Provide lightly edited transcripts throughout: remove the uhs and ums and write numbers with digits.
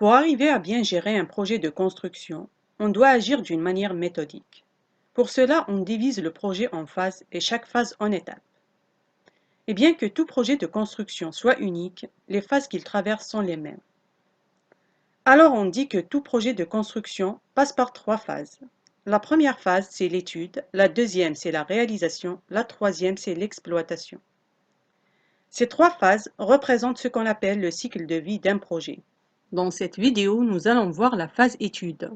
Pour arriver à bien gérer un projet de construction, on doit agir d'une manière méthodique. Pour cela, on divise le projet en phases et chaque phase en étapes. Et bien que tout projet de construction soit unique, les phases qu'il traverse sont les mêmes. Alors on dit que tout projet de construction passe par trois phases. La première phase, c'est l'étude, la deuxième, c'est la réalisation, la troisième, c'est l'exploitation. Ces trois phases représentent ce qu'on appelle le cycle de vie d'un projet. Dans cette vidéo, nous allons voir la phase étude.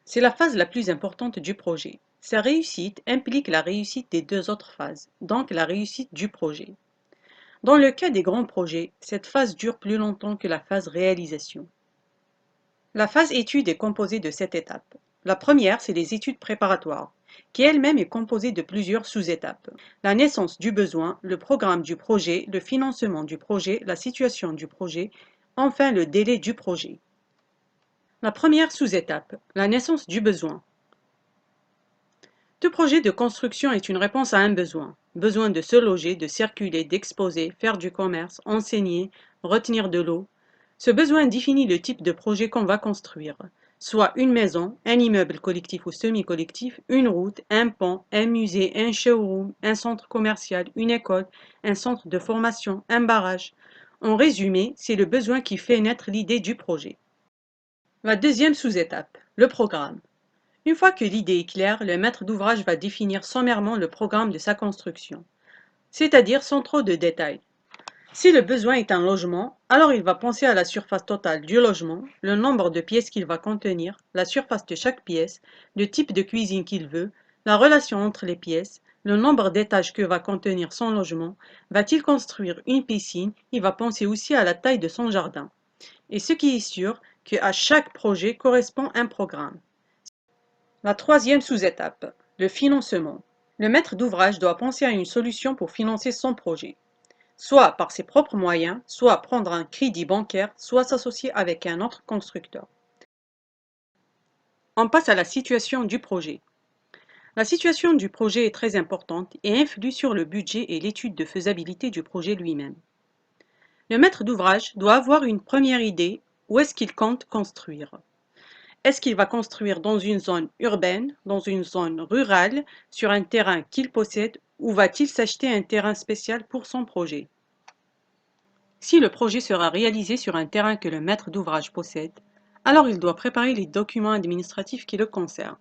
C'est la phase la plus importante du projet. Sa réussite implique la réussite des deux autres phases, donc la réussite du projet. Dans le cas des grands projets, cette phase dure plus longtemps que la phase réalisation. La phase étude est composée de 7 étapes. La première, c'est les études préparatoires, qui elle-même est composée de plusieurs sous-étapes. La naissance du besoin, le programme du projet, le financement du projet, la situation du projet, enfin le délai du projet. La première sous-étape, la naissance du besoin. Tout projet de construction est une réponse à un besoin. Besoin de se loger, de circuler, d'exposer, faire du commerce, enseigner, retenir de l'eau. Ce besoin définit le type de projet qu'on va construire, soit une maison, un immeuble collectif ou semi-collectif, une route, un pont, un musée, un showroom, un centre commercial, une école, un centre de formation, un barrage. En résumé, c'est le besoin qui fait naître l'idée du projet. La deuxième sous-étape, le programme. Une fois que l'idée est claire, le maître d'ouvrage va définir sommairement le programme de sa construction, c'est-à-dire sans trop de détails. Si le besoin est un logement, alors il va penser à la surface totale du logement, le nombre de pièces qu'il va contenir, la surface de chaque pièce, le type de cuisine qu'il veut, la relation entre les pièces, le nombre d'étages que va contenir son logement. Va-t-il construire une piscine? Il va penser aussi à la taille de son jardin. Et ce qui est sûr, qu'à chaque projet correspond un programme. La troisième sous-étape, le financement. Le maître d'ouvrage doit penser à une solution pour financer son projet, soit par ses propres moyens, soit prendre un crédit bancaire, soit s'associer avec un autre constructeur. On passe à la situation du projet. La situation du projet est très importante et influe sur le budget et l'étude de faisabilité du projet lui-même. Le maître d'ouvrage doit avoir une première idée où est-ce qu'il compte construire. Est-ce qu'il va construire dans une zone urbaine, dans une zone rurale, sur un terrain qu'il possède, ou va-t-il s'acheter un terrain spécial pour son projet? Si le projet sera réalisé sur un terrain que le maître d'ouvrage possède, alors il doit préparer les documents administratifs qui le concernent,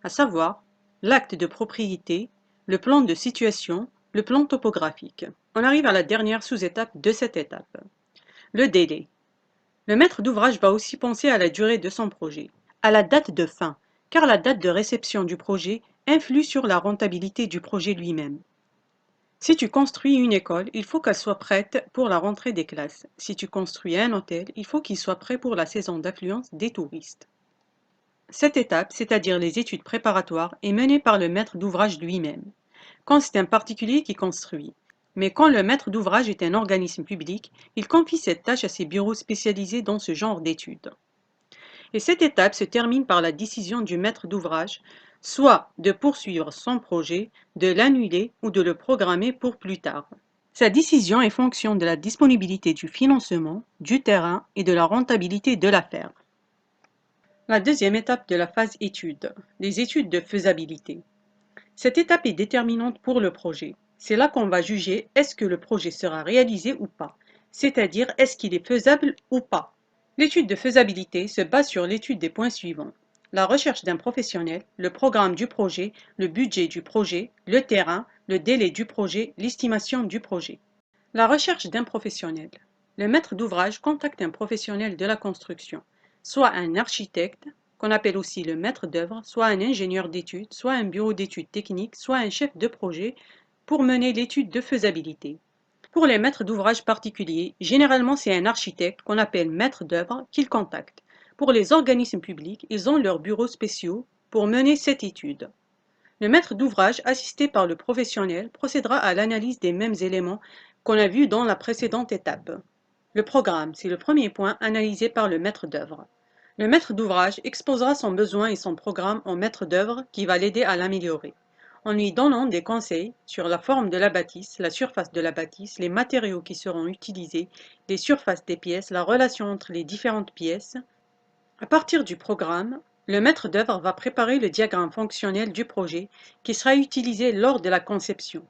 à savoir l'acte de propriété, le plan de situation, le plan topographique. On arrive à la dernière sous-étape de cette étape, le délai. Le maître d'ouvrage va aussi penser à la durée de son projet, à la date de fin, car la date de réception du projet influe sur la rentabilité du projet lui-même. Si tu construis une école, il faut qu'elle soit prête pour la rentrée des classes. Si tu construis un hôtel, il faut qu'il soit prêt pour la saison d'affluence des touristes. Cette étape, c'est-à-dire les études préparatoires, est menée par le maître d'ouvrage lui-même, quand c'est un particulier qui construit. Mais quand le maître d'ouvrage est un organisme public, il confie cette tâche à ses bureaux spécialisés dans ce genre d'études. Et cette étape se termine par la décision du maître d'ouvrage, soit de poursuivre son projet, de l'annuler ou de le programmer pour plus tard. Sa décision est fonction de la disponibilité du financement, du terrain et de la rentabilité de l'affaire. La deuxième étape de la phase étude, les études de faisabilité. Cette étape est déterminante pour le projet. C'est là qu'on va juger est-ce que le projet sera réalisé ou pas, c'est-à-dire est-ce qu'il est faisable ou pas. L'étude de faisabilité se base sur l'étude des points suivants: la recherche d'un professionnel, le programme du projet, le budget du projet, le terrain, le délai du projet, l'estimation du projet. La recherche d'un professionnel. Le maître d'ouvrage contacte un professionnel de la construction, soit un architecte, qu'on appelle aussi le maître d'œuvre, soit un ingénieur d'études, soit un bureau d'études techniques, soit un chef de projet, pour mener l'étude de faisabilité. Pour les maîtres d'ouvrage particuliers, généralement c'est un architecte qu'on appelle maître d'œuvre qu'ils contactent. Pour les organismes publics, ils ont leurs bureaux spéciaux pour mener cette étude. Le maître d'ouvrage, assisté par le professionnel, procédera à l'analyse des mêmes éléments qu'on a vus dans la précédente étape. Le programme, c'est le premier point analysé par le maître d'œuvre. Le maître d'ouvrage exposera son besoin et son programme au maître d'œuvre qui va l'aider à l'améliorer. en lui donnant des conseils sur la forme de la bâtisse, la surface de la bâtisse, les matériaux qui seront utilisés, les surfaces des pièces, la relation entre les différentes pièces. À partir du programme, le maître d'œuvre va préparer le diagramme fonctionnel du projet qui sera utilisé lors de la conception.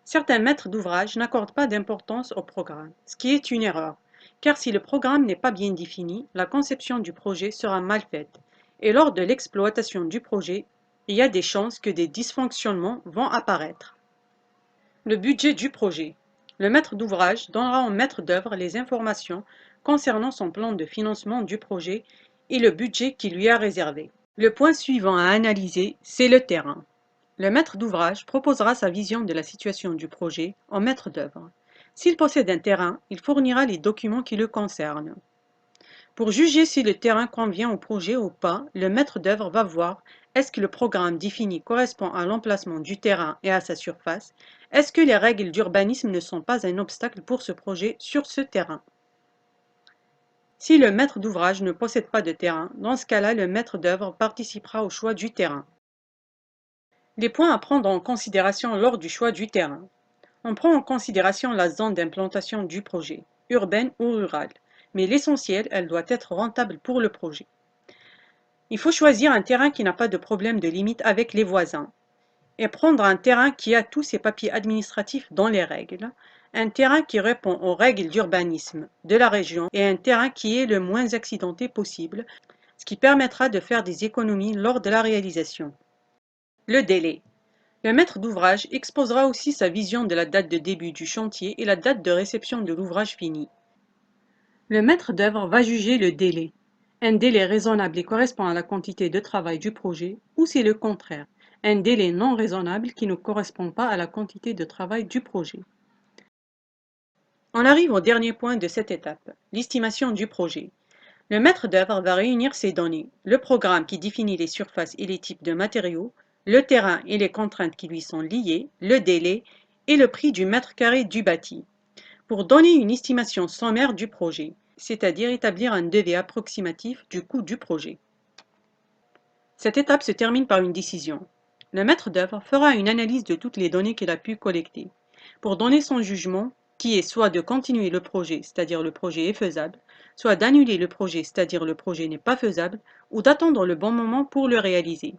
Certains maîtres d'ouvrage n'accordent pas d'importance au programme, ce qui est une erreur, car si le programme n'est pas bien défini, la conception du projet sera mal faite, et lors de l'exploitation du projet, il y a des chances que des dysfonctionnements vont apparaître. Le budget du projet. Le maître d'ouvrage donnera au maître d'œuvre les informations concernant son plan de financement du projet et le budget qui lui est réservé. Le point suivant à analyser, c'est le terrain. Le maître d'ouvrage proposera sa vision de la situation du projet au maître d'œuvre. S'il possède un terrain, il fournira les documents qui le concernent. Pour juger si le terrain convient au projet ou pas, le maître d'œuvre va voir est-ce que le programme défini correspond à l'emplacement du terrain et à sa surface, est-ce que les règles d'urbanisme ne sont pas un obstacle pour ce projet sur ce terrain. Si le maître d'ouvrage ne possède pas de terrain, dans ce cas-là, le maître d'œuvre participera au choix du terrain. Les points à prendre en considération lors du choix du terrain. On prend en considération la zone d'implantation du projet, urbaine ou rurale, mais l'essentiel, elle doit être rentable pour le projet. Il faut choisir un terrain qui n'a pas de problème de limite avec les voisins et prendre un terrain qui a tous ses papiers administratifs dans les règles, un terrain qui répond aux règles d'urbanisme de la région et un terrain qui est le moins accidenté possible, ce qui permettra de faire des économies lors de la réalisation. Le délai. Le maître d'ouvrage exposera aussi sa vision de la date de début du chantier et la date de réception de l'ouvrage fini. Le maître d'œuvre va juger le délai. Un délai raisonnable correspond à la quantité de travail du projet, ou c'est le contraire, un délai non raisonnable qui ne correspond pas à la quantité de travail du projet. On arrive au dernier point de cette étape, l'estimation du projet. Le maître d'œuvre va réunir ces données, le programme qui définit les surfaces et les types de matériaux, le terrain et les contraintes qui lui sont liées, le délai et le prix du mètre carré du bâti, pour donner une estimation sommaire du projet, c'est-à-dire établir un devis approximatif du coût du projet. Cette étape se termine par une décision. Le maître d'œuvre fera une analyse de toutes les données qu'il a pu collecter, pour donner son jugement, qui est soit de continuer le projet, c'est-à-dire le projet est faisable, soit d'annuler le projet, c'est-à-dire le projet n'est pas faisable, ou d'attendre le bon moment pour le réaliser.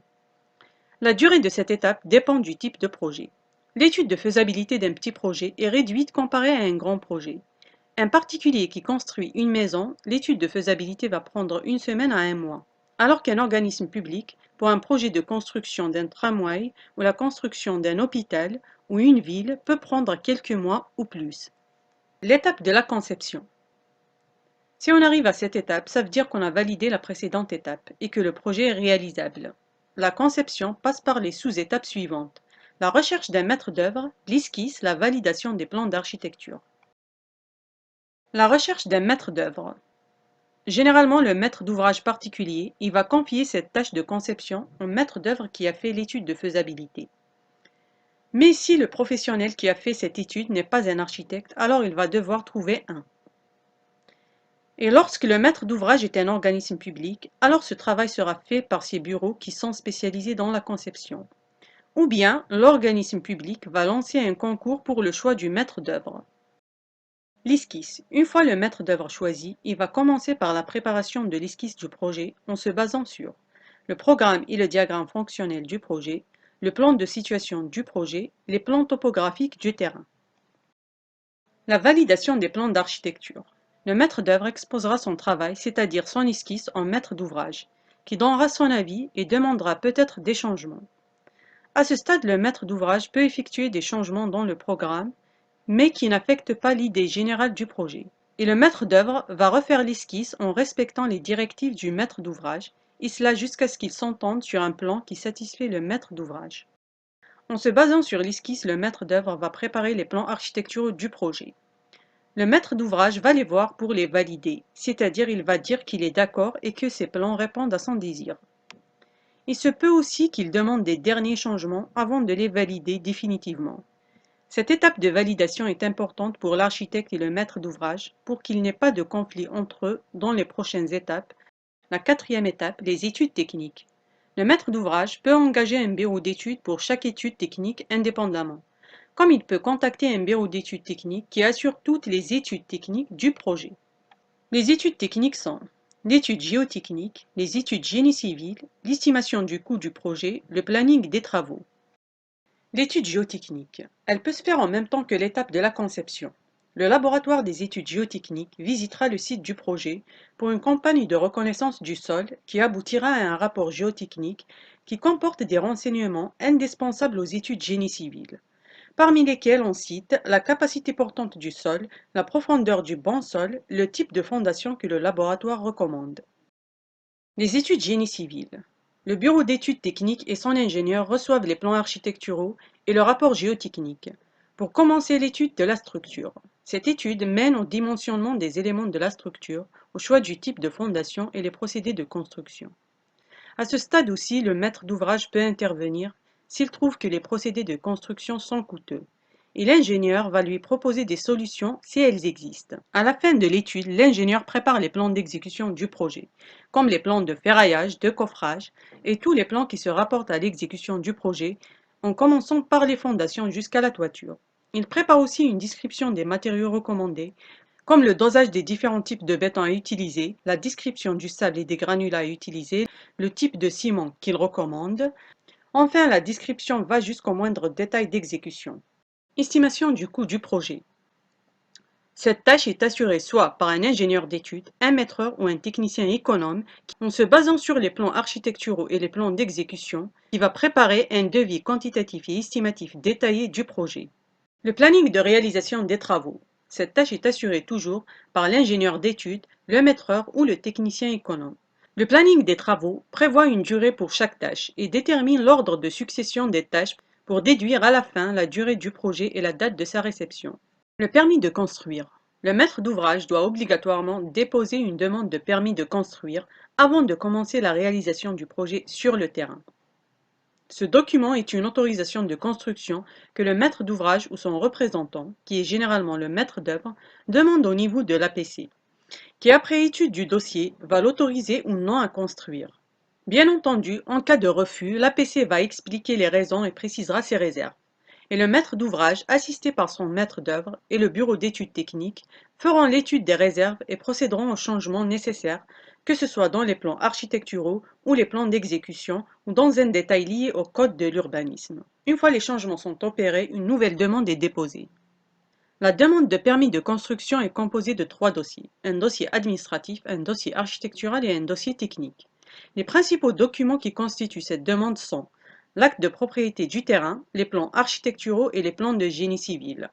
La durée de cette étape dépend du type de projet. L'étude de faisabilité d'un petit projet est réduite comparée à un grand projet. Un particulier qui construit une maison, l'étude de faisabilité va prendre une semaine à un mois, alors qu'un organisme public, pour un projet de construction d'un tramway ou la construction d'un hôpital ou une ville, peut prendre quelques mois ou plus. L'étape de la conception. Si on arrive à cette étape, ça veut dire qu'on a validé la précédente étape et que le projet est réalisable. La conception passe par les sous-étapes suivantes. La recherche d'un maître d'œuvre, l'esquisse, la validation des plans d'architecture. La recherche d'un maître d'œuvre. Généralement, le maître d'ouvrage particulier, il va confier cette tâche de conception au maître d'œuvre qui a fait l'étude de faisabilité. Mais si le professionnel qui a fait cette étude n'est pas un architecte, alors il va devoir trouver un. Et lorsque le maître d'ouvrage est un organisme public, alors ce travail sera fait par ces bureaux qui sont spécialisés dans la conception. Ou bien, l'organisme public va lancer un concours pour le choix du maître d'œuvre. L'esquisse. Une fois le maître d'œuvre choisi, il va commencer par la préparation de l'esquisse du projet en se basant sur le programme et le diagramme fonctionnel du projet, le plan de situation du projet, les plans topographiques du terrain. La validation des plans d'architecture. Le maître d'œuvre exposera son travail, c'est-à-dire son esquisse, en maître d'ouvrage, qui donnera son avis et demandera peut-être des changements. À ce stade, le maître d'ouvrage peut effectuer des changements dans le programme, mais qui n'affectent pas l'idée générale du projet. Et le maître d'œuvre va refaire l'esquisse en respectant les directives du maître d'ouvrage, et cela jusqu'à ce qu'il s'entende sur un plan qui satisfait le maître d'ouvrage. En se basant sur l'esquisse, le maître d'œuvre va préparer les plans architecturaux du projet. Le maître d'ouvrage va les voir pour les valider, c'est-à-dire il va dire qu'il est d'accord et que ces plans répondent à son désir. Il se peut aussi qu'il demande des derniers changements avant de les valider définitivement. Cette étape de validation est importante pour l'architecte et le maître d'ouvrage pour qu'il n'y ait pas de conflit entre eux dans les prochaines étapes. La quatrième étape, les études techniques. Le maître d'ouvrage peut engager un bureau d'études pour chaque étude technique indépendamment, comme il peut contacter un bureau d'études techniques qui assure toutes les études techniques du projet. Les études techniques sont l'étude géotechnique, les études génie civil, l'estimation du coût du projet, le planning des travaux. L'étude géotechnique. Elle peut se faire en même temps que l'étape de la conception. Le laboratoire des études géotechniques visitera le site du projet pour une campagne de reconnaissance du sol qui aboutira à un rapport géotechnique qui comporte des renseignements indispensables aux études génie civil, parmi lesquels on cite la capacité portante du sol, la profondeur du banc sol, le type de fondation que le laboratoire recommande. Les études génie civil. Le bureau d'études techniques et son ingénieur reçoivent les plans architecturaux et le rapport géotechnique pour commencer l'étude de la structure. Cette étude mène au dimensionnement des éléments de la structure, au choix du type de fondation et les procédés de construction. À ce stade aussi, le maître d'ouvrage peut intervenir s'il trouve que les procédés de construction sont coûteux. Et l'ingénieur va lui proposer des solutions si elles existent. À la fin de l'étude, l'ingénieur prépare les plans d'exécution du projet, comme les plans de ferraillage, de coffrage et tous les plans qui se rapportent à l'exécution du projet, en commençant par les fondations jusqu'à la toiture. Il prépare aussi une description des matériaux recommandés, comme le dosage des différents types de béton à utiliser, la description du sable et des granulats à utiliser, le type de ciment qu'il recommande. Enfin, la description va jusqu'au moindre détail d'exécution. Estimation du coût du projet. Cette tâche est assurée soit par un ingénieur d'études, un maîtreur ou un technicien économe en se basant sur les plans architecturaux et les plans d'exécution, qui va préparer un devis quantitatif et estimatif détaillé du projet. Le planning de réalisation des travaux. Cette tâche est assurée toujours par l'ingénieur d'études, le maîtreur ou le technicien économe. Le planning des travaux prévoit une durée pour chaque tâche et détermine l'ordre de succession des tâches pour déduire à la fin la durée du projet et la date de sa réception. Le permis de construire. Le maître d'ouvrage doit obligatoirement déposer une demande de permis de construire avant de commencer la réalisation du projet sur le terrain. Ce document est une autorisation de construction que le maître d'ouvrage ou son représentant, qui est généralement le maître d'œuvre, demande au niveau de l'APC, qui après étude du dossier va l'autoriser ou non à construire. Bien entendu, en cas de refus, l'APC va expliquer les raisons et précisera ses réserves. Et le maître d'ouvrage, assisté par son maître d'œuvre et le bureau d'études techniques, feront l'étude des réserves et procéderont aux changements nécessaires, que ce soit dans les plans architecturaux ou les plans d'exécution ou dans un détail lié au code de l'urbanisme. Une fois les changements sont opérés, une nouvelle demande est déposée. La demande de permis de construction est composée de 3 dossiers, un dossier administratif, un dossier architectural et un dossier technique. Les principaux documents qui constituent cette demande sont l'acte de propriété du terrain, les plans architecturaux et les plans de génie civil.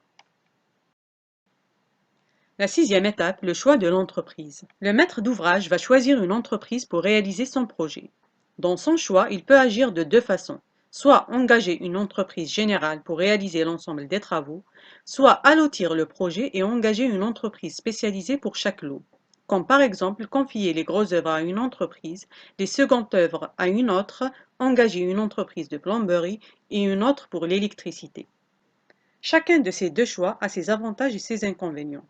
La 6e étape, le choix de l'entreprise. Le maître d'ouvrage va choisir une entreprise pour réaliser son projet. Dans son choix, il peut agir de 2 façons, soit engager une entreprise générale pour réaliser l'ensemble des travaux, soit allotir le projet et engager une entreprise spécialisée pour chaque lot, comme par exemple confier les grosses œuvres à une entreprise, les secondes œuvres à une autre, engager une entreprise de plomberie et une autre pour l'électricité. Chacun de ces 2 choix a ses avantages et ses inconvénients.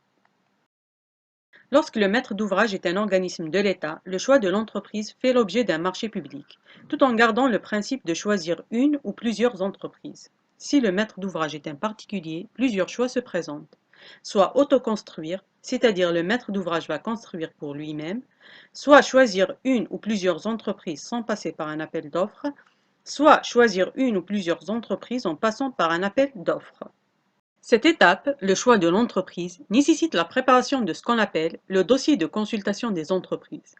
Lorsque le maître d'ouvrage est un organisme de l'État, le choix de l'entreprise fait l'objet d'un marché public, tout en gardant le principe de choisir une ou plusieurs entreprises. Si le maître d'ouvrage est un particulier, plusieurs choix se présentent. Soit autoconstruire, c'est-à-dire le maître d'ouvrage va construire pour lui-même, soit choisir une ou plusieurs entreprises sans passer par un appel d'offres, soit choisir une ou plusieurs entreprises en passant par un appel d'offres. Cette étape, le choix de l'entreprise, nécessite la préparation de ce qu'on appelle le dossier de consultation des entreprises.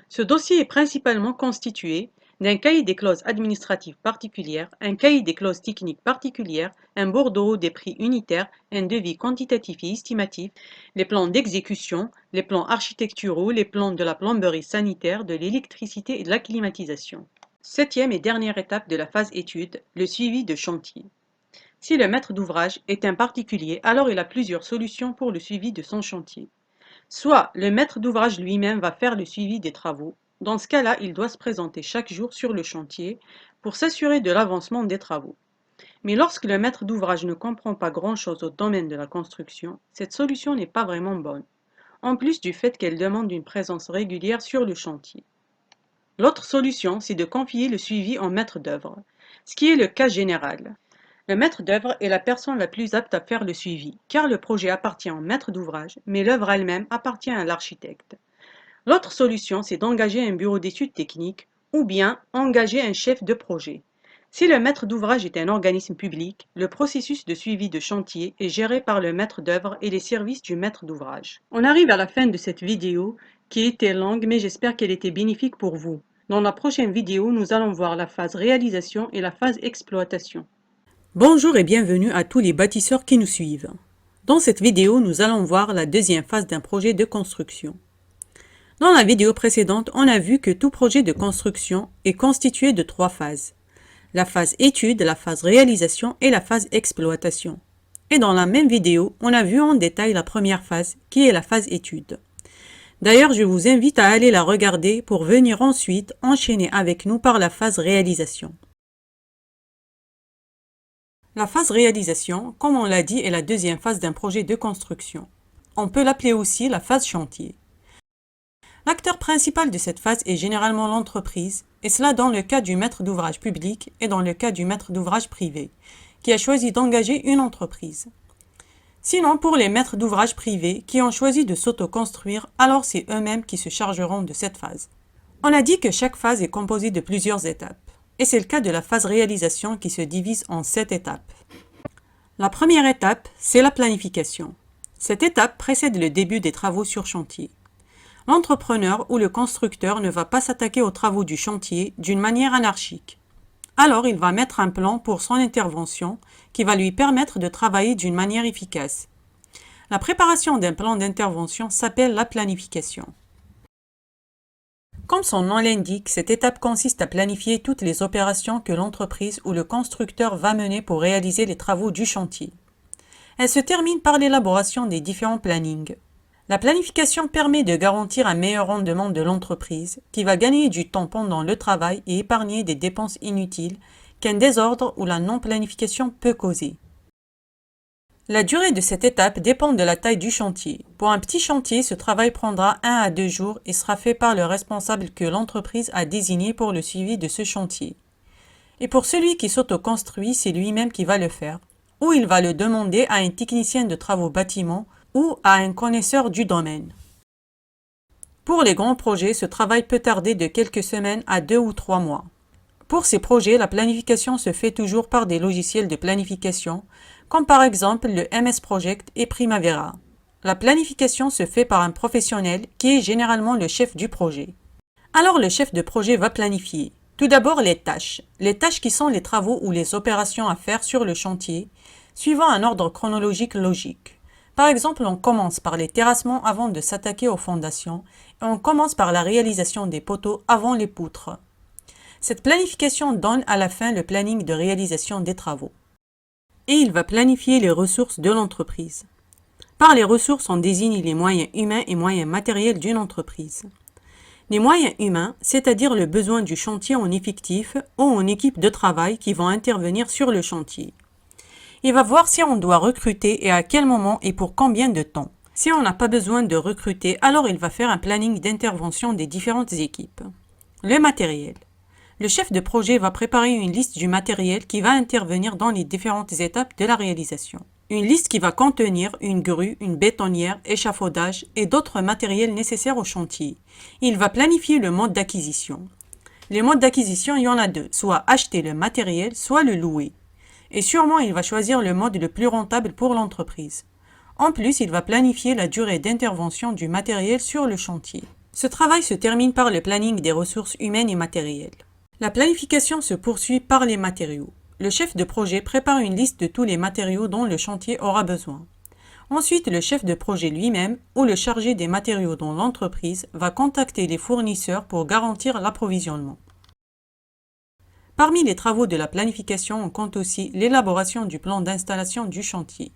Ce dossier est principalement constitué d'un cahier des clauses administratives particulières, un cahier des clauses techniques particulières, un bordereau des prix unitaires, un devis quantitatif et estimatif, les plans d'exécution, les plans architecturaux, les plans de la plomberie sanitaire, de l'électricité et de la climatisation. 7e et dernière étape de la phase étude, le suivi de chantier. Si le maître d'ouvrage est un particulier, alors il a plusieurs solutions pour le suivi de son chantier. Soit le maître d'ouvrage lui-même va faire le suivi des travaux. Dans ce cas-là, il doit se présenter chaque jour sur le chantier pour s'assurer de l'avancement des travaux. Mais lorsque le maître d'ouvrage ne comprend pas grand-chose au domaine de la construction, cette solution n'est pas vraiment bonne, en plus du fait qu'elle demande une présence régulière sur le chantier. L'autre solution, c'est de confier le suivi au maître d'œuvre, ce qui est le cas général. Le maître d'œuvre est la personne la plus apte à faire le suivi, car le projet appartient au maître d'ouvrage, mais l'œuvre elle-même appartient à l'architecte. L'autre solution, c'est d'engager un bureau d'études techniques ou bien engager un chef de projet. Si le maître d'ouvrage est un organisme public, le processus de suivi de chantier est géré par le maître d'œuvre et les services du maître d'ouvrage. On arrive à la fin de cette vidéo qui était longue, mais j'espère qu'elle était bénéfique pour vous. Dans la prochaine vidéo, nous allons voir la phase réalisation et la phase exploitation. Bonjour et bienvenue à tous les bâtisseurs qui nous suivent. Dans cette vidéo, nous allons voir la deuxième phase d'un projet de construction. Dans la vidéo précédente, on a vu que tout projet de construction est constitué de 3 phases. La phase étude, la phase réalisation et la phase exploitation. Et dans la même vidéo, on a vu en détail la première phase, qui est la phase étude. D'ailleurs, je vous invite à aller la regarder pour venir ensuite enchaîner avec nous par la phase réalisation. La phase réalisation, comme on l'a dit, est la deuxième phase d'un projet de construction. On peut l'appeler aussi la phase chantier. L'acteur principal de cette phase est généralement l'entreprise, et cela dans le cas du maître d'ouvrage public et dans le cas du maître d'ouvrage privé, qui a choisi d'engager une entreprise. Sinon, pour les maîtres d'ouvrage privés qui ont choisi de s'autoconstruire, alors c'est eux-mêmes qui se chargeront de cette phase. On a dit que chaque phase est composée de plusieurs étapes, et c'est le cas de la phase réalisation qui se divise en 7 étapes. La première étape, c'est la planification. Cette étape précède le début des travaux sur chantier. L'entrepreneur ou le constructeur ne va pas s'attaquer aux travaux du chantier d'une manière anarchique. Alors, il va mettre un plan pour son intervention qui va lui permettre de travailler d'une manière efficace. La préparation d'un plan d'intervention s'appelle la planification. Comme son nom l'indique, cette étape consiste à planifier toutes les opérations que l'entreprise ou le constructeur va mener pour réaliser les travaux du chantier. Elle se termine par l'élaboration des différents plannings. La planification permet de garantir un meilleur rendement de l'entreprise, qui va gagner du temps pendant le travail et épargner des dépenses inutiles qu'un désordre ou la non-planification peut causer. La durée de cette étape dépend de la taille du chantier. Pour un petit chantier, ce travail prendra 1 à 2 jours et sera fait par le responsable que l'entreprise a désigné pour le suivi de ce chantier. Et pour celui qui s'autoconstruit, c'est lui-même qui va le faire, ou il va le demander à un technicien de travaux bâtiments ou à un connaisseur du domaine. Pour les grands projets, ce travail peut tarder de quelques semaines à 2 ou 3 mois. Pour ces projets, la planification se fait toujours par des logiciels de planification, comme par exemple le MS Project et Primavera. La planification se fait par un professionnel qui est généralement le chef du projet. Alors le chef de projet va planifier. Tout d'abord les tâches qui sont les travaux ou les opérations à faire sur le chantier, suivant un ordre chronologique logique. Par exemple, on commence par les terrassements avant de s'attaquer aux fondations et on commence par la réalisation des poteaux avant les poutres. Cette planification donne à la fin le planning de réalisation des travaux. Et il va planifier les ressources de l'entreprise. Par les ressources, on désigne les moyens humains et moyens matériels d'une entreprise. Les moyens humains, c'est-à-dire le besoin du chantier en effectif ou en équipe de travail qui vont intervenir sur le chantier. Il va voir si on doit recruter et à quel moment et pour combien de temps. Si on n'a pas besoin de recruter, alors il va faire un planning d'intervention des différentes équipes. Le matériel. Le chef de projet va préparer une liste du matériel qui va intervenir dans les différentes étapes de la réalisation. Une liste qui va contenir une grue, une bétonnière, échafaudage et d'autres matériels nécessaires au chantier. Il va planifier le mode d'acquisition. Les modes d'acquisition, il y en a 2, soit acheter le matériel, soit le louer. Et sûrement, il va choisir le mode le plus rentable pour l'entreprise. En plus, il va planifier la durée d'intervention du matériel sur le chantier. Ce travail se termine par le planning des ressources humaines et matérielles. La planification se poursuit par les matériaux. Le chef de projet prépare une liste de tous les matériaux dont le chantier aura besoin. Ensuite, le chef de projet lui-même ou le chargé des matériaux dans l'entreprise va contacter les fournisseurs pour garantir l'approvisionnement. Parmi les travaux de la planification, on compte aussi l'élaboration du plan d'installation du chantier.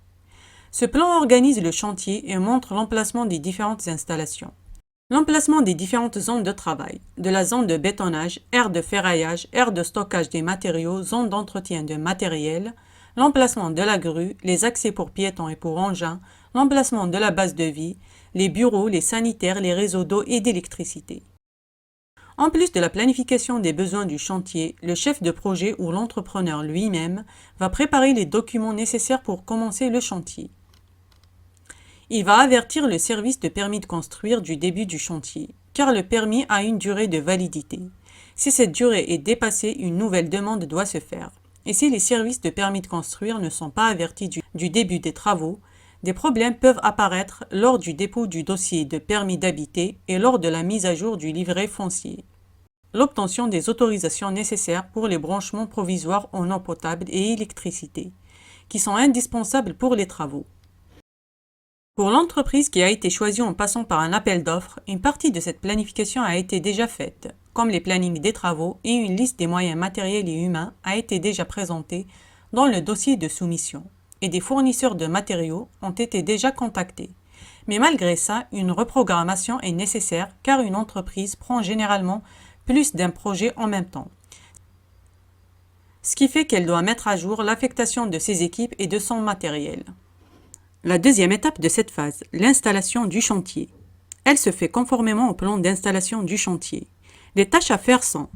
Ce plan organise le chantier et montre l'emplacement des différentes installations. L'emplacement des différentes zones de travail, de la zone de bétonnage, aire de ferraillage, aire de stockage des matériaux, zone d'entretien de matériel, l'emplacement de la grue, les accès pour piétons et pour engins, l'emplacement de la base de vie, les bureaux, les sanitaires, les réseaux d'eau et d'électricité. En plus de la planification des besoins du chantier, le chef de projet ou l'entrepreneur lui-même va préparer les documents nécessaires pour commencer le chantier. Il va avertir le service de permis de construire du début du chantier, car le permis a une durée de validité. Si cette durée est dépassée, une nouvelle demande doit se faire. Et si les services de permis de construire ne sont pas avertis du début des travaux, des problèmes peuvent apparaître lors du dépôt du dossier de permis d'habiter et lors de la mise à jour du livret foncier. L'obtention des autorisations nécessaires pour les branchements provisoires en eau potable et électricité, qui sont indispensables pour les travaux. Pour l'entreprise qui a été choisie en passant par un appel d'offres, une partie de cette planification a été déjà faite, comme les plannings des travaux, et une liste des moyens matériels et humains a été déjà présentée dans le dossier de soumission, et des fournisseurs de matériaux ont été déjà contactés. Mais malgré ça, une reprogrammation est nécessaire car une entreprise prend généralement plus d'un projet en même temps, ce qui fait qu'elle doit mettre à jour l'affectation de ses équipes et de son matériel. La deuxième étape de cette phase, l'installation du chantier. Elle se fait conformément au plan d'installation du chantier. Les tâches à faire sont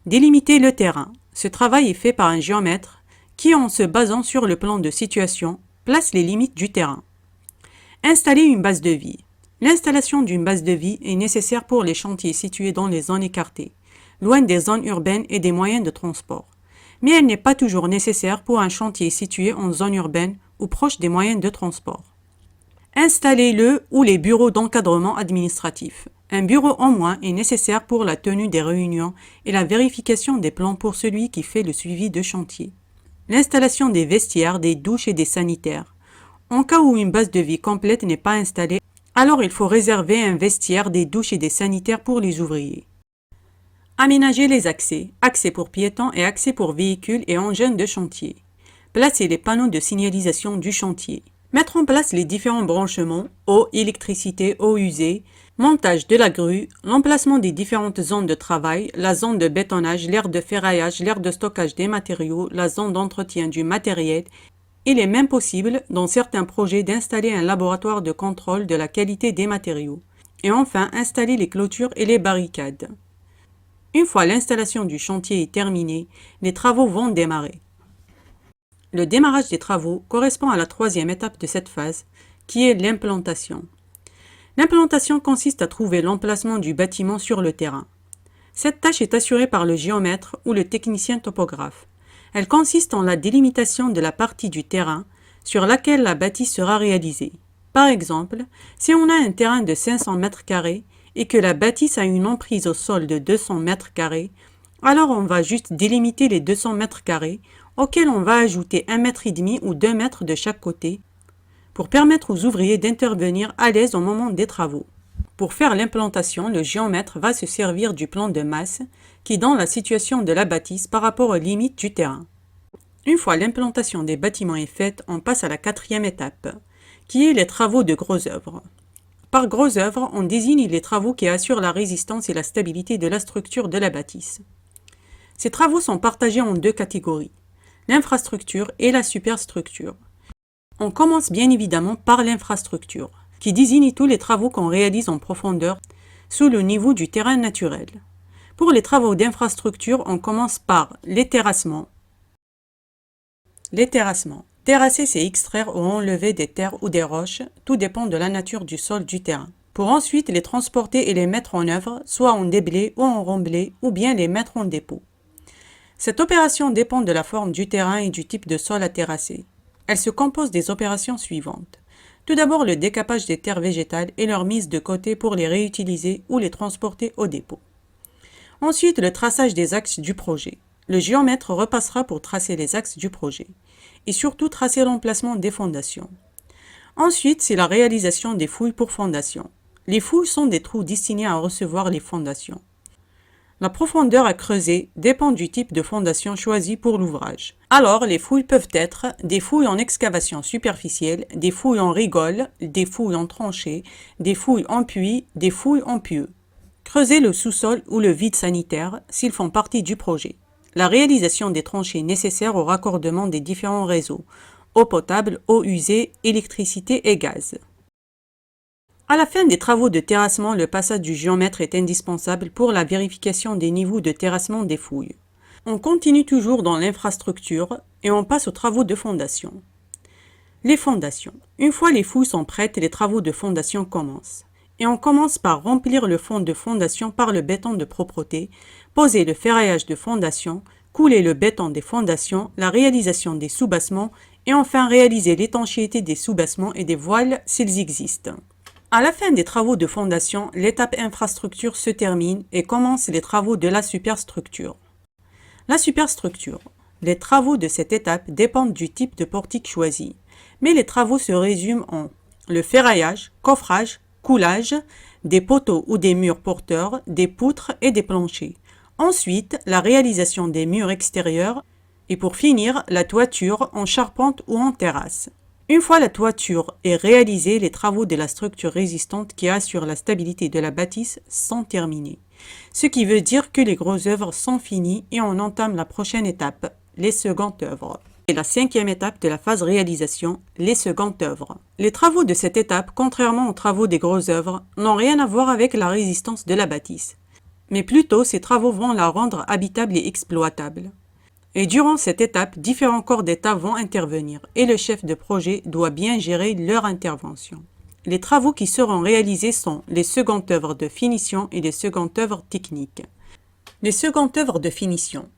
délimiter le terrain. Ce travail est fait par un géomètre qui, en se basant sur le plan de situation, place les limites du terrain. Installer une base de vie. L'installation d'une base de vie est nécessaire pour les chantiers situés dans les zones écartées, loin des zones urbaines et des moyens de transport. Mais elle n'est pas toujours nécessaire pour un chantier situé en zone urbaine ou proche des moyens de transport. Installer le ou les bureaux d'encadrement administratif. Un bureau en moins est nécessaire pour la tenue des réunions et la vérification des plans pour celui qui fait le suivi de chantier. L'installation des vestiaires, des douches et des sanitaires. En cas où une base de vie complète n'est pas installée, alors il faut réserver un vestiaire, des douches et des sanitaires pour les ouvriers. Aménager les accès, accès pour piétons et accès pour véhicules et engins de chantier. Placer les panneaux de signalisation du chantier. Mettre en place les différents branchements, eau, électricité, eau usée, montage de la grue, l'emplacement des différentes zones de travail, la zone de bétonnage, l'aire de ferraillage, l'aire de stockage des matériaux, la zone d'entretien du matériel. Il est même possible, dans certains projets, d'installer un laboratoire de contrôle de la qualité des matériaux. Et enfin, installer les clôtures et les barricades. Une fois l'installation du chantier est terminée, les travaux vont démarrer. Le démarrage des travaux correspond à la troisième étape de cette phase, qui est l'implantation. L'implantation consiste à trouver l'emplacement du bâtiment sur le terrain. Cette tâche est assurée par le géomètre ou le technicien topographe. Elle consiste en la délimitation de la partie du terrain sur laquelle la bâtisse sera réalisée. Par exemple, si on a un terrain de 500 mètres carrés et que la bâtisse a une emprise au sol de 200 mètres carrés, alors on va juste délimiter les 200 mètres carrés auxquels on va ajouter 1,5 mètre ou 2 mètres de chaque côté pour permettre aux ouvriers d'intervenir à l'aise au moment des travaux. Pour faire l'implantation, le géomètre va se servir du plan de masse qui donne la situation de la bâtisse par rapport aux limites du terrain. Une fois l'implantation des bâtiments est faite, on passe à la quatrième étape, qui est les travaux de gros œuvres. Par gros œuvres, on désigne les travaux qui assurent la résistance et la stabilité de la structure de la bâtisse. Ces travaux sont partagés en deux catégories, l'infrastructure et la superstructure. On commence bien évidemment par l'infrastructure, qui désigne tous les travaux qu'on réalise en profondeur sous le niveau du terrain naturel. Pour les travaux d'infrastructure, on commence par les terrassements. Les terrassements. Terrasser, c'est extraire ou enlever des terres ou des roches, tout dépend de la nature du sol du terrain, pour ensuite les transporter et les mettre en œuvre, soit en déblai ou en remblai, ou bien les mettre en dépôt. Cette opération dépend de la forme du terrain et du type de sol à terrasser. Elle se compose des opérations suivantes. Tout d'abord, le décapage des terres végétales et leur mise de côté pour les réutiliser ou les transporter au dépôt. Ensuite, le traçage des axes du projet. Le géomètre repassera pour tracer les axes du projet et surtout tracer l'emplacement des fondations. Ensuite, c'est la réalisation des fouilles pour fondations. Les fouilles sont des trous destinés à recevoir les fondations. La profondeur à creuser dépend du type de fondation choisi pour l'ouvrage. Alors, les fouilles peuvent être des fouilles en excavation superficielle, des fouilles en rigole, des fouilles en tranchée, des fouilles en puits, des fouilles en pieux. Creuser le sous-sol ou le vide sanitaire s'ils font partie du projet. La réalisation des tranchées nécessaires au raccordement des différents réseaux, eau potable, eau usée, électricité et gaz. À la fin des travaux de terrassement, le passage du géomètre est indispensable pour la vérification des niveaux de terrassement des fouilles. On continue toujours dans l'infrastructure et on passe aux travaux de fondation. Les fondations. Une fois les fouilles sont prêtes, les travaux de fondation commencent. Et on commence par remplir le fond de fondation par le béton de propreté, poser le ferraillage de fondation, couler le béton des fondations, la réalisation des soubassements et enfin réaliser l'étanchéité des soubassements et des voiles s'ils existent. À la fin des travaux de fondation, l'étape infrastructure se termine et commencent les travaux de la superstructure. La superstructure. Les travaux de cette étape dépendent du type de portique choisi, mais les travaux se résument en le ferraillage, coffrage, coulage, des poteaux ou des murs porteurs, des poutres et des planchers. Ensuite, la réalisation des murs extérieurs et pour finir, la toiture en charpente ou en terrasse. Une fois la toiture est réalisée, les travaux de la structure résistante qui assure la stabilité de la bâtisse sont terminés. Ce qui veut dire que les grosses œuvres sont finies et on entame la prochaine étape, les secondes œuvres. Et la 5e étape de la phase réalisation, les secondes œuvres. Les travaux de cette étape, contrairement aux travaux des grosses œuvres, n'ont rien à voir avec la résistance de la bâtisse. Mais plutôt, ces travaux vont la rendre habitable et exploitable. Et durant cette étape, différents corps d'État vont intervenir et le chef de projet doit bien gérer leur intervention. Les travaux qui seront réalisés sont les secondes œuvres de finition et les secondes œuvres techniques. Les secondes œuvres de finition.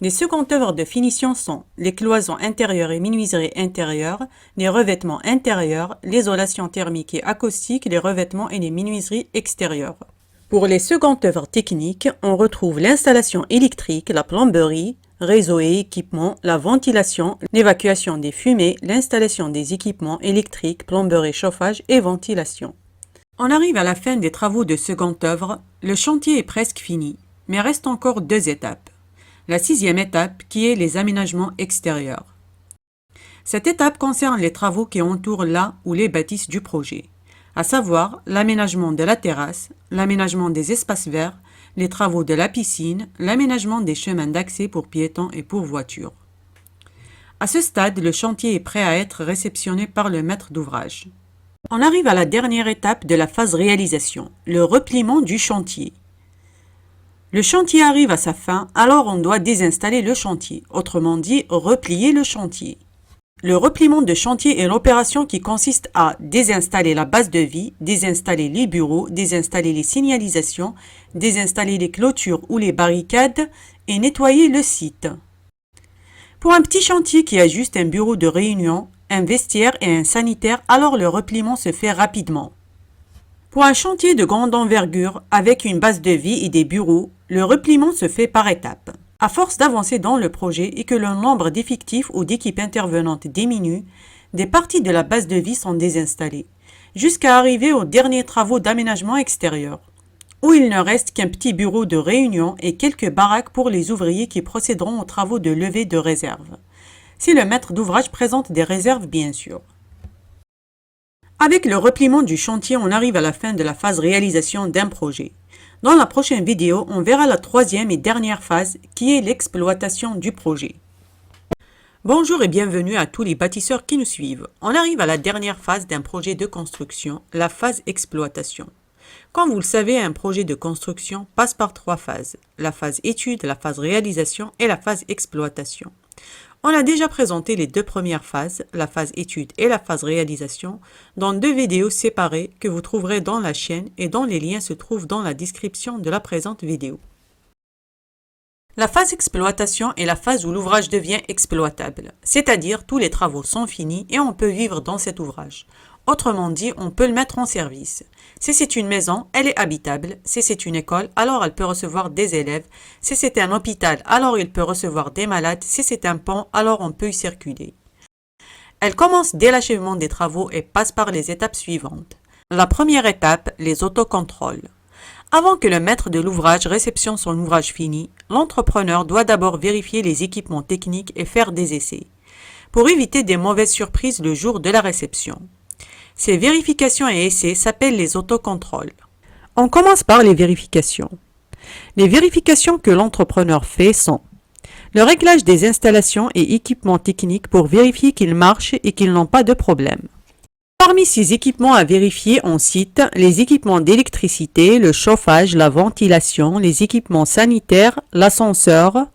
Les secondes œuvres de finition sont les cloisons intérieures et menuiseries intérieures, les revêtements intérieurs, l'isolation thermique et acoustique, les revêtements et les menuiseries extérieures. Pour les secondes œuvres techniques, on retrouve l'installation électrique, la plomberie, réseau et équipements, la ventilation, l'évacuation des fumées, l'installation des équipements électriques, plomberie, chauffage et ventilation. On arrive à la fin des travaux de seconde œuvre, le chantier est presque fini, mais reste encore 2 étapes. La 6e étape qui est les aménagements extérieurs. Cette étape concerne les travaux qui entourent la ou les bâtisses du projet, à savoir l'aménagement de la terrasse, l'aménagement des espaces verts, les travaux de la piscine, l'aménagement des chemins d'accès pour piétons et pour voitures. À ce stade, le chantier est prêt à être réceptionné par le maître d'ouvrage. On arrive à la dernière étape de la phase réalisation, le repliement du chantier. Le chantier arrive à sa fin, alors on doit désinstaller le chantier, autrement dit replier le chantier. Le repliement de chantier est l'opération qui consiste à désinstaller la base de vie, désinstaller les bureaux, désinstaller les signalisations, désinstaller les clôtures ou les barricades et nettoyer le site. Pour un petit chantier qui a juste un bureau de réunion, un vestiaire et un sanitaire, alors le repliement se fait rapidement. Pour un chantier de grande envergure, avec une base de vie et des bureaux, le repliement se fait par étapes. À force d'avancer dans le projet et que le nombre d'effectifs ou d'équipes intervenantes diminue, des parties de la base de vie sont désinstallées, jusqu'à arriver aux derniers travaux d'aménagement extérieur, où il ne reste qu'un petit bureau de réunion et quelques baraques pour les ouvriers qui procéderont aux travaux de levée de réserve. Si le maître d'ouvrage présente des réserves, bien sûr. Avec le repliement du chantier, on arrive à la fin de la phase réalisation d'un projet. Dans la prochaine vidéo, on verra la 3e et dernière phase qui est l'exploitation du projet. Bonjour et bienvenue à tous les bâtisseurs qui nous suivent. On arrive à la dernière phase d'un projet de construction, la phase exploitation. Comme vous le savez, un projet de construction passe par 3 phases, la phase étude, la phase réalisation et la phase exploitation. On a déjà présenté les 2 premières phases, la phase étude et la phase réalisation, dans 2 vidéos séparées que vous trouverez dans la chaîne et dont les liens se trouvent dans la description de la présente vidéo. La phase exploitation est la phase où l'ouvrage devient exploitable, c'est-à-dire tous les travaux sont finis et on peut vivre dans cet ouvrage. Autrement dit, on peut le mettre en service. Si c'est une maison, elle est habitable. Si c'est une école, alors elle peut recevoir des élèves. Si c'est un hôpital, alors il peut recevoir des malades. Si c'est un pont, alors on peut y circuler. Elle commence dès l'achèvement des travaux et passe par les étapes suivantes. La première étape, les autocontrôles. Avant que le maître de l'ouvrage réceptionne son ouvrage fini, l'entrepreneur doit d'abord vérifier les équipements techniques et faire des essais, pour éviter des mauvaises surprises le jour de la réception. Ces vérifications et essais s'appellent les autocontrôles. On commence par les vérifications. Les vérifications que l'entrepreneur fait sont le réglage des installations et équipements techniques pour vérifier qu'ils marchent et qu'ils n'ont pas de problème. Parmi ces équipements à vérifier, on cite les équipements d'électricité, le chauffage, la ventilation, les équipements sanitaires, l'ascenseur.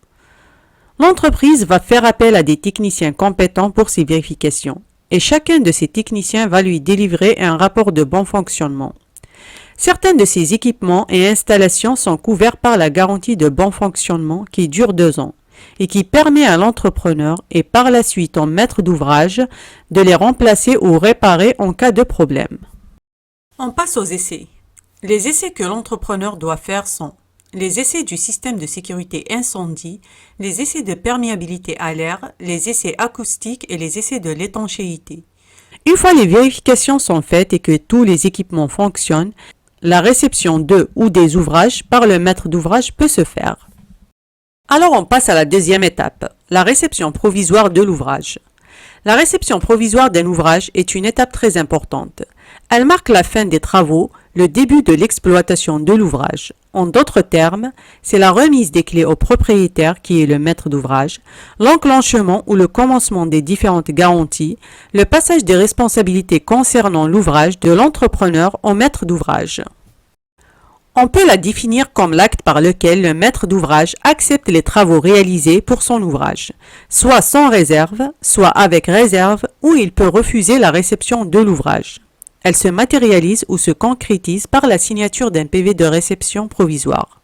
L'entreprise va faire appel à des techniciens compétents pour ces vérifications et chacun de ces techniciens va lui délivrer un rapport de bon fonctionnement. Certains de ces équipements et installations sont couverts par la garantie de bon fonctionnement qui dure 2 ans et qui permet à l'entrepreneur et par la suite au maître d'ouvrage de les remplacer ou réparer en cas de problème. On passe aux essais. Les essais que l'entrepreneur doit faire sont les essais du système de sécurité incendie, les essais de perméabilité à l'air, les essais acoustiques et les essais de l'étanchéité. Une fois les vérifications sont faites et que tous les équipements fonctionnent, la réception de ou des ouvrages par le maître d'ouvrage peut se faire. Alors on passe à la deuxième étape, la réception provisoire de l'ouvrage. La réception provisoire d'un ouvrage est une étape très importante. Elle marque la fin des travaux, le début de l'exploitation de l'ouvrage. En d'autres termes, c'est la remise des clés au propriétaire qui est le maître d'ouvrage, l'enclenchement ou le commencement des différentes garanties, le passage des responsabilités concernant l'ouvrage de l'entrepreneur au maître d'ouvrage. On peut la définir comme l'acte par lequel le maître d'ouvrage accepte les travaux réalisés pour son ouvrage, soit sans réserve, soit avec réserve, ou il peut refuser la réception de l'ouvrage. Elle se matérialise ou se concrétise par la signature d'un PV de réception provisoire.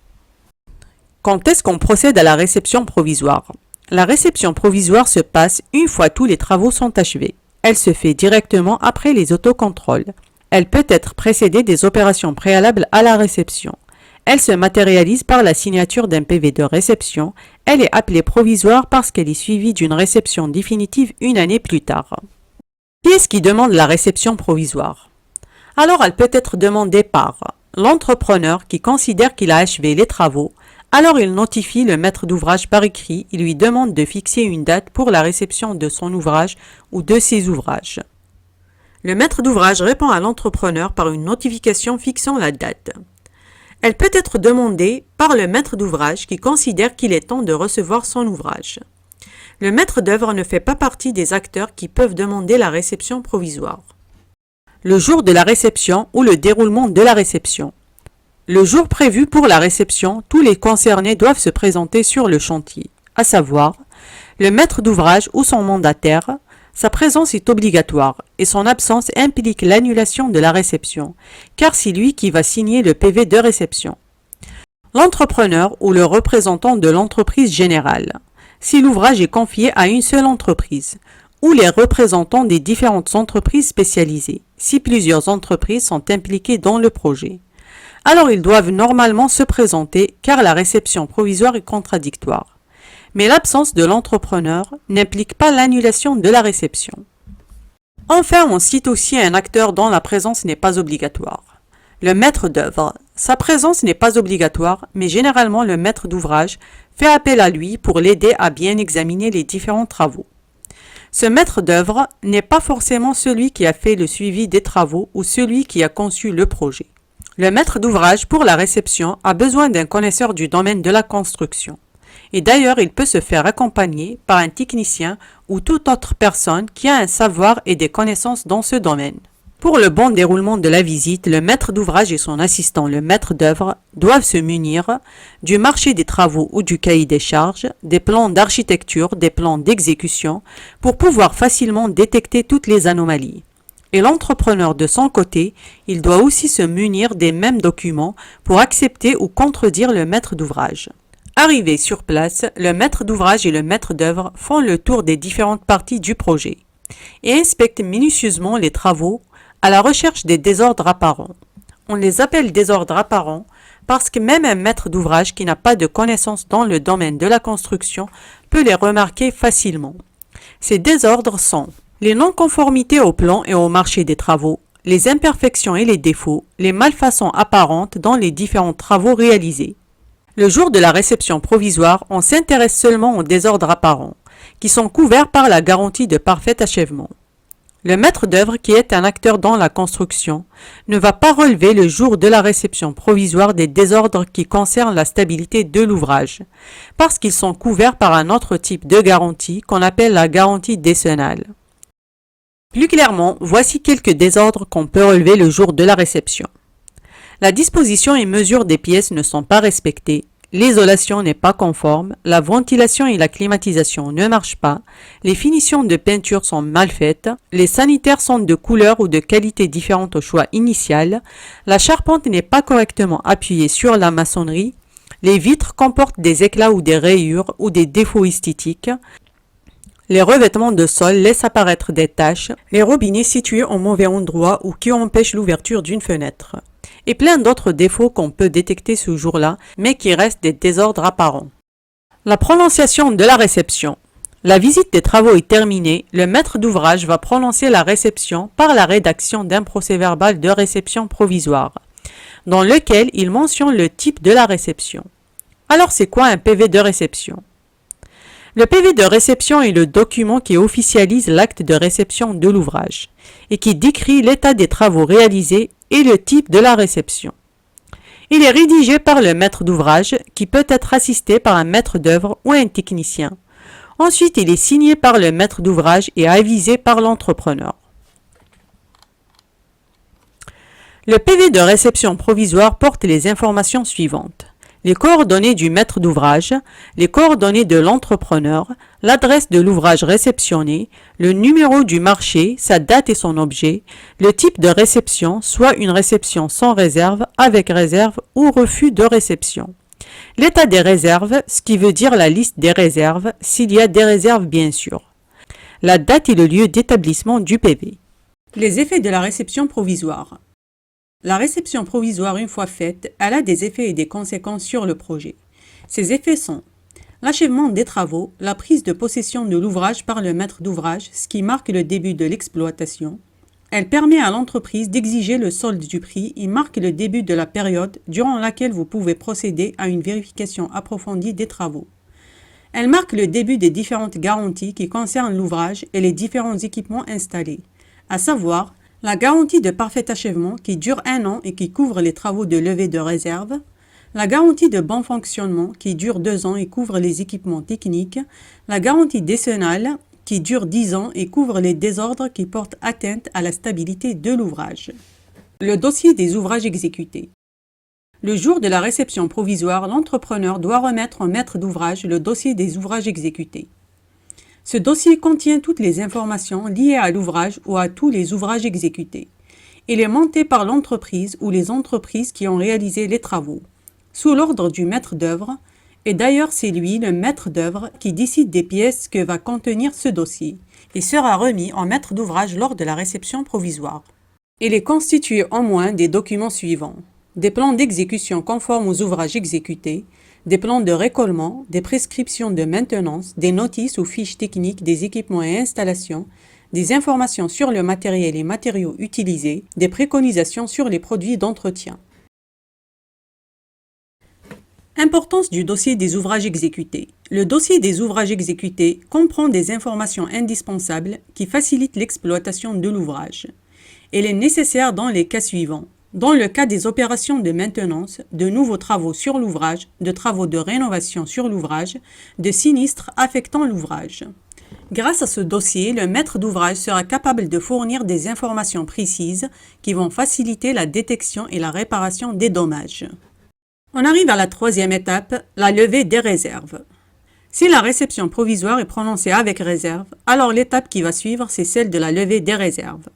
Quand est-ce qu'on procède à la réception provisoire? La réception provisoire se passe une fois tous les travaux sont achevés. Elle se fait directement après les autocontrôles. Elle peut être précédée des opérations préalables à la réception. Elle se matérialise par la signature d'un PV de réception. Elle est appelée provisoire parce qu'elle est suivie d'une réception définitive une année plus tard. Qui est-ce qui demande la réception provisoire? Alors elle peut être demandée par l'entrepreneur qui considère qu'il a achevé les travaux. Alors il notifie le maître d'ouvrage par écrit et lui demande de fixer une date pour la réception de son ouvrage ou de ses ouvrages. Le maître d'ouvrage répond à l'entrepreneur par une notification fixant la date. Elle peut être demandée par le maître d'ouvrage qui considère qu'il est temps de recevoir son ouvrage. Le maître d'œuvre ne fait pas partie des acteurs qui peuvent demander la réception provisoire. Le jour de la réception ou le déroulement de la réception. Le jour prévu pour la réception, tous les concernés doivent se présenter sur le chantier, à savoir le maître d'ouvrage ou son mandataire. Sa présence est obligatoire et son absence implique l'annulation de la réception, car c'est lui qui va signer le PV de réception. L'entrepreneur ou le représentant de l'entreprise générale, si l'ouvrage est confié à une seule entreprise, ou les représentants des différentes entreprises spécialisées, si plusieurs entreprises sont impliquées dans le projet. Alors ils doivent normalement se présenter car la réception provisoire est contradictoire. Mais l'absence de l'entrepreneur n'implique pas l'annulation de la réception. Enfin, on cite aussi un acteur dont la présence n'est pas obligatoire. Le maître d'œuvre. Sa présence n'est pas obligatoire, mais généralement le maître d'ouvrage fait appel à lui pour l'aider à bien examiner les différents travaux. Ce maître d'œuvre n'est pas forcément celui qui a fait le suivi des travaux ou celui qui a conçu le projet. Le maître d'ouvrage pour la réception a besoin d'un connaisseur du domaine de la construction. Et d'ailleurs, il peut se faire accompagner par un technicien ou toute autre personne qui a un savoir et des connaissances dans ce domaine. Pour le bon déroulement de la visite, le maître d'ouvrage et son assistant, le maître d'œuvre, doivent se munir du marché des travaux ou du cahier des charges, des plans d'architecture, des plans d'exécution, pour pouvoir facilement détecter toutes les anomalies. Et l'entrepreneur de son côté, il doit aussi se munir des mêmes documents pour accepter ou contredire le maître d'ouvrage. Arrivé sur place, le maître d'ouvrage et le maître d'œuvre font le tour des différentes parties du projet et inspectent minutieusement les travaux à la recherche des désordres apparents. On les appelle désordres apparents parce que même un maître d'ouvrage qui n'a pas de connaissances dans le domaine de la construction peut les remarquer facilement. Ces désordres sont les non-conformités au plan et au marché des travaux, les imperfections et les défauts, les malfaçons apparentes dans les différents travaux réalisés. Le jour de la réception provisoire, on s'intéresse seulement aux désordres apparents, qui sont couverts par la garantie de parfait achèvement. Le maître d'œuvre, qui est un acteur dans la construction, ne va pas relever le jour de la réception provisoire des désordres qui concernent la stabilité de l'ouvrage, parce qu'ils sont couverts par un autre type de garantie qu'on appelle la garantie décennale. Plus clairement, voici quelques désordres qu'on peut relever le jour de la réception. La disposition et mesure des pièces ne sont pas respectées, l'isolation n'est pas conforme, la ventilation et la climatisation ne marchent pas, les finitions de peinture sont mal faites, les sanitaires sont de couleur ou de qualité différente au choix initial, la charpente n'est pas correctement appuyée sur la maçonnerie, les vitres comportent des éclats ou des rayures ou des défauts esthétiques, les revêtements de sol laissent apparaître des taches, les robinets situés au mauvais endroit ou qui empêchent l'ouverture d'une fenêtre, et plein d'autres défauts qu'on peut détecter ce jour-là, mais qui restent des désordres apparents. La prononciation de la réception. La visite des travaux est terminée, le maître d'ouvrage va prononcer la réception par la rédaction d'un procès-verbal de réception provisoire, dans lequel il mentionne le type de la réception. Alors c'est quoi un PV de réception? Le PV de réception est le document qui officialise l'acte de réception de l'ouvrage et qui décrit l'état des travaux réalisés et le type de la réception. Il est rédigé par le maître d'ouvrage qui peut être assisté par un maître d'œuvre ou un technicien. Ensuite, il est signé par le maître d'ouvrage et avisé par l'entrepreneur. Le PV de réception provisoire porte les informations suivantes: les coordonnées du maître d'ouvrage, les coordonnées de l'entrepreneur, l'adresse de l'ouvrage réceptionné, le numéro du marché, sa date et son objet, le type de réception, soit une réception sans réserve, avec réserve ou refus de réception. L'état des réserves, ce qui veut dire la liste des réserves, s'il y a des réserves bien sûr. La date et le lieu d'établissement du PV. Les effets de la réception provisoire. La réception provisoire, une fois faite, elle a des effets et des conséquences sur le projet. Ces effets sont l'achèvement des travaux, la prise de possession de l'ouvrage par le maître d'ouvrage, ce qui marque le début de l'exploitation. Elle permet à l'entreprise d'exiger le solde du prix et marque le début de la période durant laquelle vous pouvez procéder à une vérification approfondie des travaux. Elle marque le début des différentes garanties qui concernent l'ouvrage et les différents équipements installés, à savoir la garantie de parfait achèvement qui dure 1 an et qui couvre les travaux de levée de réserve, la garantie de bon fonctionnement qui dure 2 ans et couvre les équipements techniques, la garantie décennale qui dure 10 ans et couvre les désordres qui portent atteinte à la stabilité de l'ouvrage. Le dossier des ouvrages exécutés. Le jour de la réception provisoire, l'entrepreneur doit remettre au maître d'ouvrage le dossier des ouvrages exécutés. Ce dossier contient toutes les informations liées à l'ouvrage ou à tous les ouvrages exécutés. Il est monté par l'entreprise ou les entreprises qui ont réalisé les travaux, sous l'ordre du maître d'œuvre, et d'ailleurs c'est lui, le maître d'œuvre, qui décide des pièces que va contenir ce dossier, et sera remis au maître d'ouvrage lors de la réception provisoire. Il est constitué au moins des documents suivants: des plans d'exécution conformes aux ouvrages exécutés, des plans de récolement, des prescriptions de maintenance, des notices ou fiches techniques des équipements et installations, des informations sur le matériel et matériaux utilisés, des préconisations sur les produits d'entretien. Importance du dossier des ouvrages exécutés. Le dossier des ouvrages exécutés comprend des informations indispensables qui facilitent l'exploitation de l'ouvrage. Il est nécessaire dans les cas suivants: dans le cas des opérations de maintenance, de nouveaux travaux sur l'ouvrage, de travaux de rénovation sur l'ouvrage, de sinistres affectant l'ouvrage. Grâce à ce dossier, le maître d'ouvrage sera capable de fournir des informations précises qui vont faciliter la détection et la réparation des dommages. On arrive à la troisième étape, la levée des réserves. Si la réception provisoire est prononcée avec réserve, alors l'étape qui va suivre, c'est celle de la levée des réserves.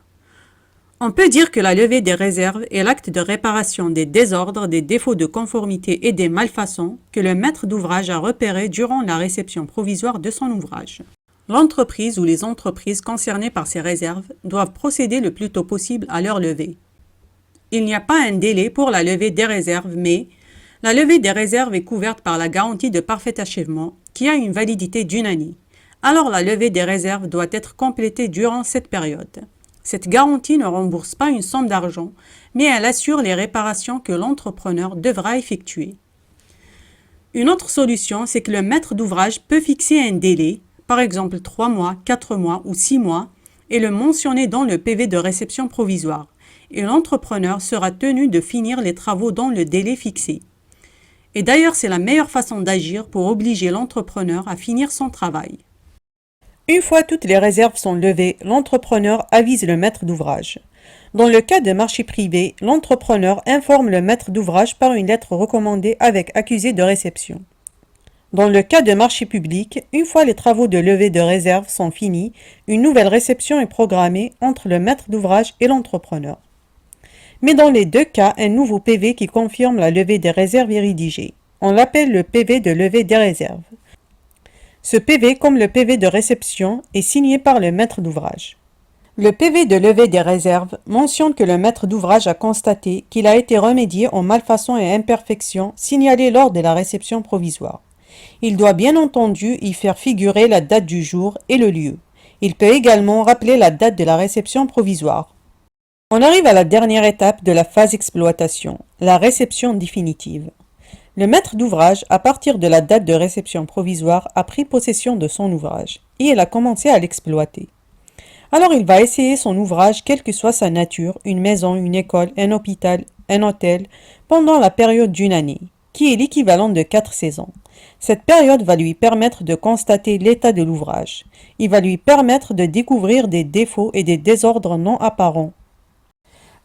On peut dire que la levée des réserves est l'acte de réparation des désordres, des défauts de conformité et des malfaçons que le maître d'ouvrage a repérés durant la réception provisoire de son ouvrage. L'entreprise ou les entreprises concernées par ces réserves doivent procéder le plus tôt possible à leur levée. Il n'y a pas un délai pour la levée des réserves, mais la levée des réserves est couverte par la garantie de parfait achèvement qui a une validité d'1 année. Alors la levée des réserves doit être complétée durant cette période. Cette garantie ne rembourse pas une somme d'argent, mais elle assure les réparations que l'entrepreneur devra effectuer. Une autre solution, c'est que le maître d'ouvrage peut fixer un délai, par exemple 3 mois, 4 mois ou 6 mois, et le mentionner dans le PV de réception provisoire, et l'entrepreneur sera tenu de finir les travaux dans le délai fixé. Et d'ailleurs, c'est la meilleure façon d'agir pour obliger l'entrepreneur à finir son travail. Une fois toutes les réserves sont levées, l'entrepreneur avise le maître d'ouvrage. Dans le cas de marché privé, l'entrepreneur informe le maître d'ouvrage par une lettre recommandée avec accusé de réception. Dans le cas de marché public, une fois les travaux de levée de réserve sont finis, une nouvelle réception est programmée entre le maître d'ouvrage et l'entrepreneur. Mais dans les deux cas, un nouveau PV qui confirme la levée des réserves est rédigé. On l'appelle le PV de levée des réserves. Ce PV, comme le PV de réception, est signé par le maître d'ouvrage. Le PV de levée des réserves mentionne que le maître d'ouvrage a constaté qu'il a été remédié aux malfaçons et imperfections signalées lors de la réception provisoire. Il doit bien entendu y faire figurer la date du jour et le lieu. Il peut également rappeler la date de la réception provisoire. On arrive à la dernière étape de la phase exploitation, la réception définitive. Le maître d'ouvrage, à partir de la date de réception provisoire, a pris possession de son ouvrage et il a commencé à l'exploiter. Alors il va essayer son ouvrage, quelle que soit sa nature, une maison, une école, un hôpital, un hôtel, pendant la période d'une année, qui est l'équivalent de 4 saisons. Cette période va lui permettre de constater l'état de l'ouvrage. Il va lui permettre de découvrir des défauts et des désordres non apparents.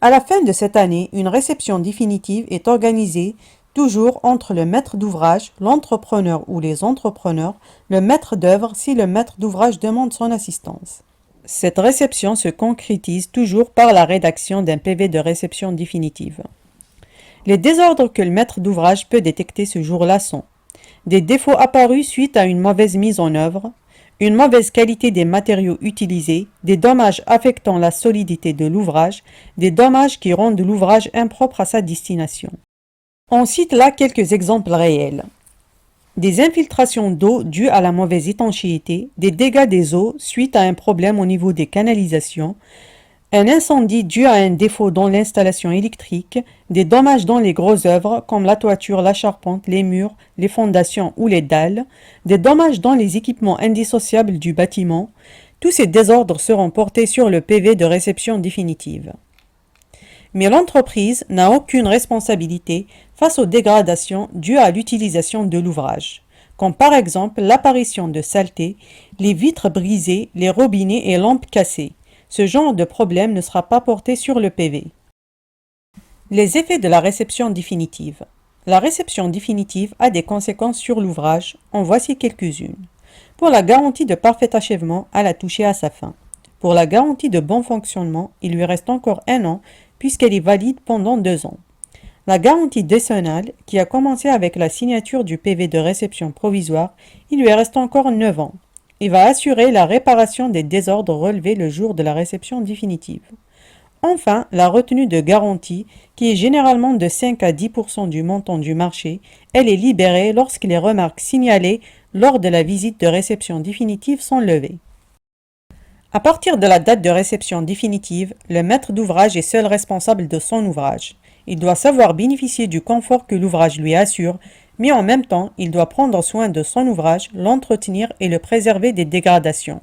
À la fin de cette année, une réception définitive est organisée toujours entre le maître d'ouvrage, l'entrepreneur ou les entrepreneurs, le maître d'œuvre si le maître d'ouvrage demande son assistance. Cette réception se concrétise toujours par la rédaction d'un PV de réception définitive. Les désordres que le maître d'ouvrage peut détecter ce jour-là sont des défauts apparus suite à une mauvaise mise en œuvre, une mauvaise qualité des matériaux utilisés, des dommages affectant la solidité de l'ouvrage, des dommages qui rendent l'ouvrage impropre à sa destination. On cite là quelques exemples réels. Des infiltrations d'eau dues à la mauvaise étanchéité, des dégâts des eaux suite à un problème au niveau des canalisations, un incendie dû à un défaut dans l'installation électrique, des dommages dans les grosses œuvres comme la toiture, la charpente, les murs, les fondations ou les dalles, des dommages dans les équipements indissociables du bâtiment. Tous ces désordres seront portés sur le PV de réception définitive. Mais l'entreprise n'a aucune responsabilité face aux dégradations dues à l'utilisation de l'ouvrage, comme par exemple l'apparition de saletés, les vitres brisées, les robinets et lampes cassées. Ce genre de problème ne sera pas porté sur le PV. Les effets de la réception définitive. La réception définitive a des conséquences sur l'ouvrage, en voici quelques-unes. Pour la garantie de parfait achèvement, elle a touché à sa fin. Pour la garantie de bon fonctionnement, il lui reste encore 1 an puisqu'elle est valide pendant 2 ans. La garantie décennale, qui a commencé avec la signature du PV de réception provisoire, il lui reste encore 9 ans. Il va assurer la réparation des désordres relevés le jour de la réception définitive. Enfin, la retenue de garantie, qui est généralement de 5 à 10% du montant du marché, elle est libérée lorsque les remarques signalées lors de la visite de réception définitive sont levées. À partir de la date de réception définitive, le maître d'ouvrage est seul responsable de son ouvrage. Il doit savoir bénéficier du confort que l'ouvrage lui assure, mais en même temps, il doit prendre soin de son ouvrage, l'entretenir et le préserver des dégradations.